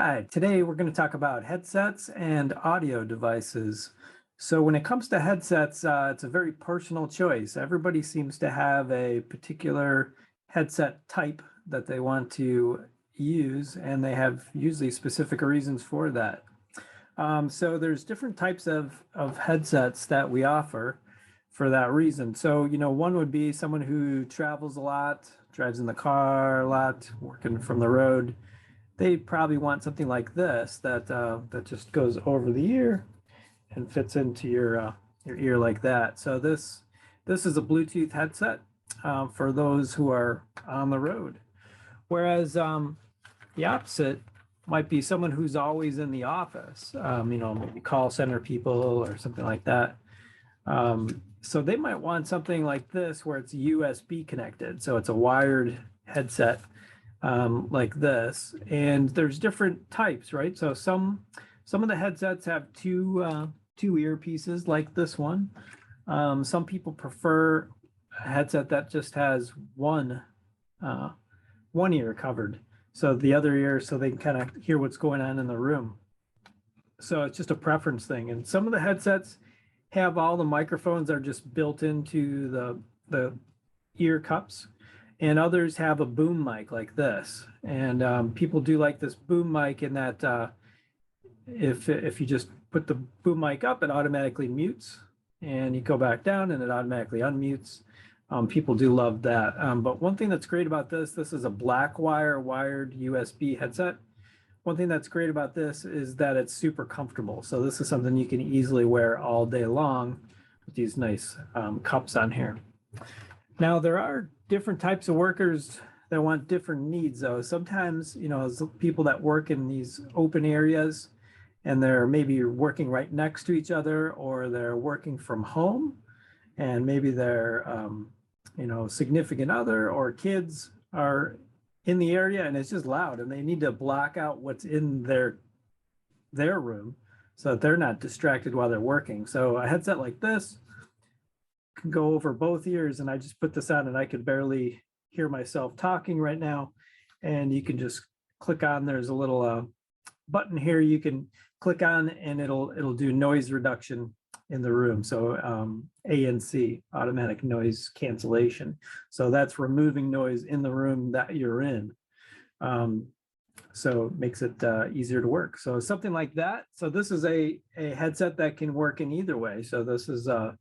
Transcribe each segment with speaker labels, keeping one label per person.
Speaker 1: Hi, today we're going to talk about headsets and audio devices. So when it comes to headsets, it's a very personal choice. Everybody seems to have a particular headset type that they want to use, and they have usually specific reasons for that. So there's different types of headsets that we offer for that reason. So, one would be someone who travels a lot, drives in the car a lot, working from the road. They probably want something like this that just goes over the ear and fits into your ear like that. So this is a Bluetooth headset for those who are on the road. Whereas the opposite might be someone who's always in the office, maybe call center people or something like that. So they might want something like this where it's USB connected. So it's a wired headset like this. And there's different types, right? So some of the headsets have two earpieces like this one. Some people prefer a headset that just has one ear covered. So the other ear, so they can kind of hear what's going on in the room. So it's just a preference thing. And some of the headsets have all the microphones that are just built into the ear cups, and others have a boom mic like this. And people do like this boom mic in that if you just put the boom mic up, it automatically mutes, and you go back down and it automatically unmutes. People do love that. But one thing that's great about this is a Blackwire wired USB headset. One thing that's great about this is that it's super comfortable. So this is something you can easily wear all day long with these nice cups on here. Now, there are different types of workers that want different needs, though. Sometimes, people that work in these open areas and they're maybe working right next to each other, or they're working from home, and maybe their significant other or kids are in the area and it's just loud and they need to block out what's in their room so that they're not distracted while they're working. So a headset like this can go over both ears, and I just put this on and I could barely hear myself talking right now. And you can just click on, there's a little button here you can click on, and it'll do noise reduction in the room. So ANC, automatic noise cancellation. So that's removing noise in the room that you're in. So it makes it easier to work. So something like that. So this is a headset that can work in either way. So this is an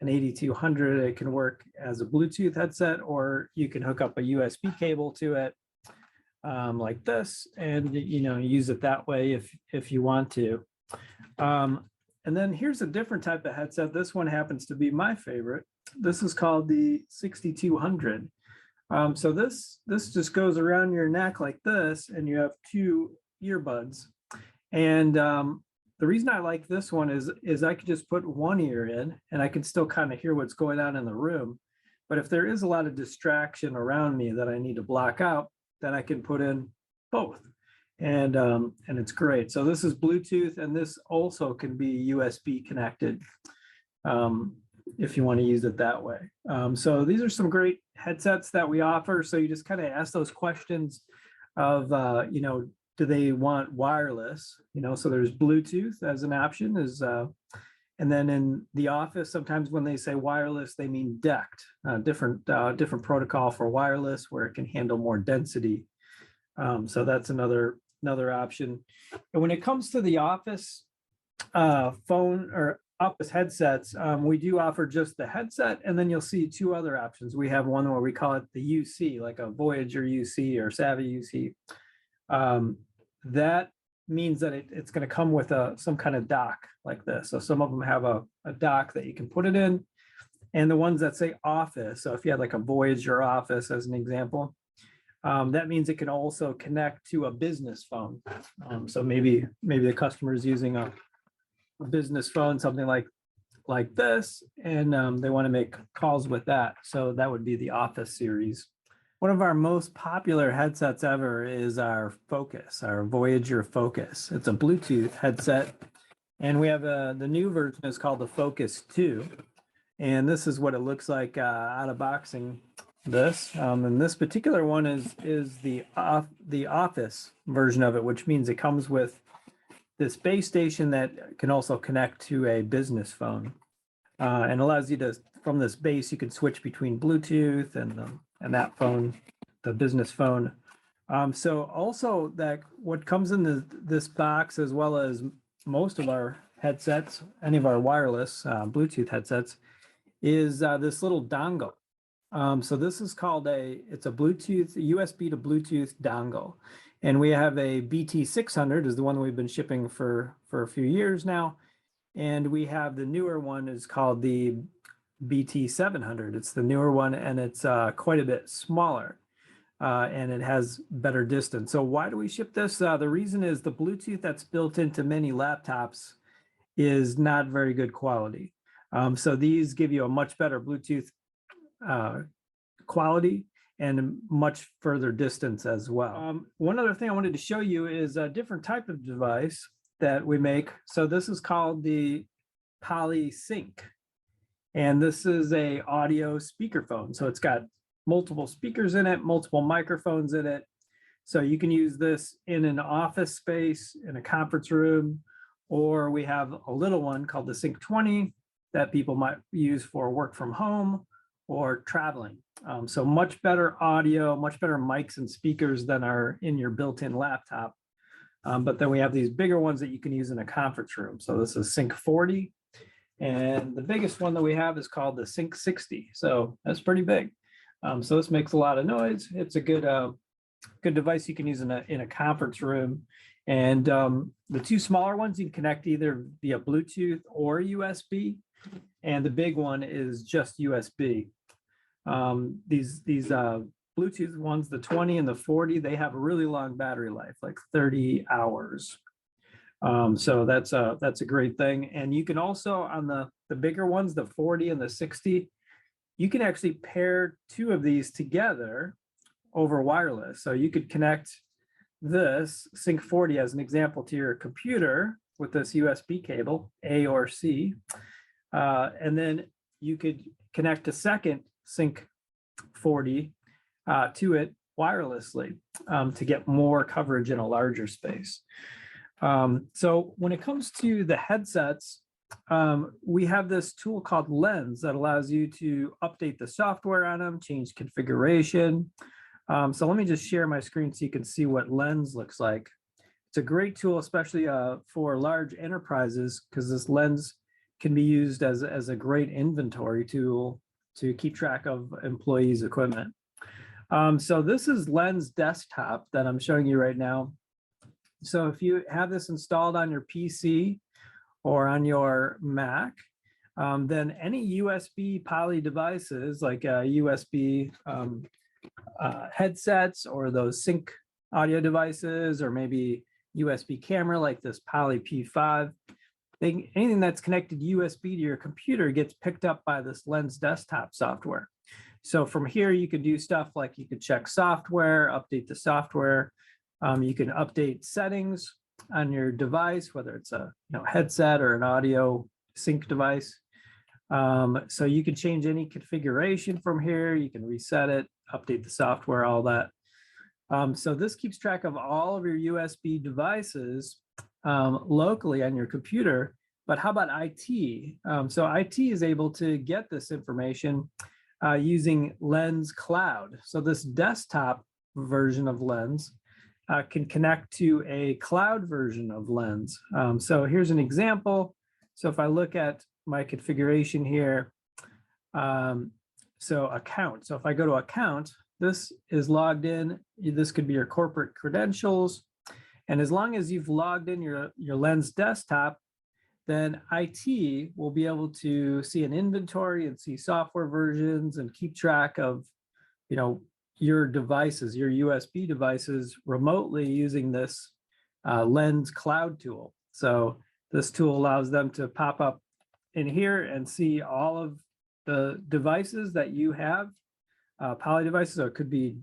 Speaker 1: 8200. It can work as a Bluetooth headset, or you can hook up a USB cable to it like this, and use it that way if you want to. And then here's a different type of headset. This one happens to be my favorite. This is called the 6200. So this just goes around your neck like this, and you have two earbuds. And the reason I like this one is I could just put one ear in, and I can still kind of hear what's going on in the room. But if there is a lot of distraction around me that I need to block out, then I can put in both. And it's great. So this is Bluetooth, and this also can be USB connected if you want to use it that way. So these are some great headsets that we offer. So you just kind of ask those questions of, do they want wireless? So there's Bluetooth as an option, and then in the office, sometimes when they say wireless, they mean DECT, different protocol for wireless where it can handle more density. So that's another option. And when it comes to the office phone or office headsets, we do offer just the headset, and then you'll see two other options. We have one where we call it the UC, like a Voyager UC or Savi UC. That means that it's going to come with some kind of dock like this. So some of them have a dock that you can put it in, and the ones that say office, so if you had like a Voyager office as an example, that means it can also connect to a business phone. So maybe the customer is using a business phone, something like this, and they want to make calls with that. So that would be the Office series. One of our most popular headsets ever is our Focus, our Voyager Focus. It's a Bluetooth headset, and we have the new version is called the Focus 2. And this is what it looks like out of boxing. this. And this particular one is the office version of it, which means it comes with this base station that can also connect to a business phone, and allows you to, from this base, you can switch between Bluetooth and that phone, the business phone. So also that what comes in this box, as well as most of our headsets, any of our wireless Bluetooth headsets, is this little dongle. So this is called it's a Bluetooth, USB to Bluetooth dongle. And we have a BT600 is the one that we've been shipping for a few years now. And we have the newer one is called the BT700. It's the newer one, and it's quite a bit smaller. And it has better distance. So why do we ship this? The reason is the Bluetooth that's built into many laptops is not very good quality. So these give you a much better Bluetooth quality and a much further distance as well. One other thing I wanted to show you is a different type of device that we make. So this is called the PolySync, and this is a audio speakerphone. So it's got multiple speakers in it, multiple microphones in it. So you can use this in an office space, in a conference room, or we have a little one called the Sync 20 that people might use for work from home or traveling. So much better audio, much better mics and speakers than are in your built-in laptop. But then we have these bigger ones that you can use in a conference room. So this is Sync 40. And the biggest one that we have is called the Sync 60. So that's pretty big. So this makes a lot of noise. It's a good device you can use in a conference room. And the two smaller ones you can connect either via Bluetooth or USB. And the big one is just USB. These Bluetooth ones, the 20 and the 40, they have a really long battery life, like 30 hours. So that's a great thing. And you can also, on the bigger ones, the 40 and the 60, you can actually pair two of these together over wireless. So you could connect this Sync 40 as an example to your computer with this USB cable, A or C. And then you could connect a second Sync 40 to it wirelessly to get more coverage in a larger space. So when it comes to the headsets, we have this tool called Lens that allows you to update the software on them, change configuration. So let me just share my screen so you can see what Lens looks like. It's a great tool, especially for large enterprises, because this Lens can be used as a great inventory tool to keep track of employees' equipment. So this is Lens Desktop that I'm showing you right now. So if you have this installed on your PC or on your Mac, then any USB Poly devices like USB headsets or those sync audio devices, or maybe USB camera like this Poly P5, anything that's connected USB to your computer gets picked up by this Lens Desktop software. So from here, you can do stuff like you could check software, update the software. You can update settings on your device, whether it's a headset or an audio sync device. So you can change any configuration from here. You can reset it, update the software, all that. So this keeps track of all of your USB devices locally on your computer. But how about IT? So IT is able to get this information using Lens Cloud. So this desktop version of Lens can connect to a cloud version of Lens. So here's an example. So if I look at my configuration here, so account. So if I go to account, this is logged in. This could be your corporate credentials. And as long as you've logged in your Lens desktop, then IT will be able to see an inventory and see software versions and keep track of, your devices, your USB devices remotely using this Lens Cloud tool. So this tool allows them to pop up in here and see all of the devices that you have, Poly devices, or it could be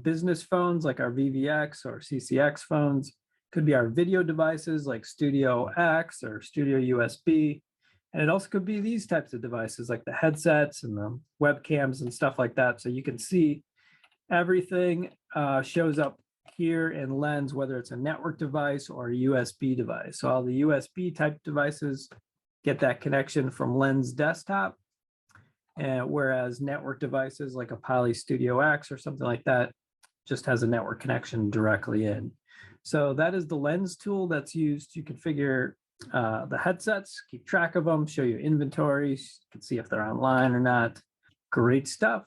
Speaker 1: business phones like our VVX or CCX phones, could be our video devices like Studio X or Studio USB. And it also could be these types of devices like the headsets and the webcams and stuff like that. So you can see everything shows up here in Lens, whether it's a network device or a USB device. So all the USB type devices get that connection from Lens desktop. And whereas network devices like a Poly Studio X or something like that just has a network connection directly in. So that is the Lens tool that's used to configure the headsets, keep track of them, show you inventories, you can see if they're online or not. Great stuff.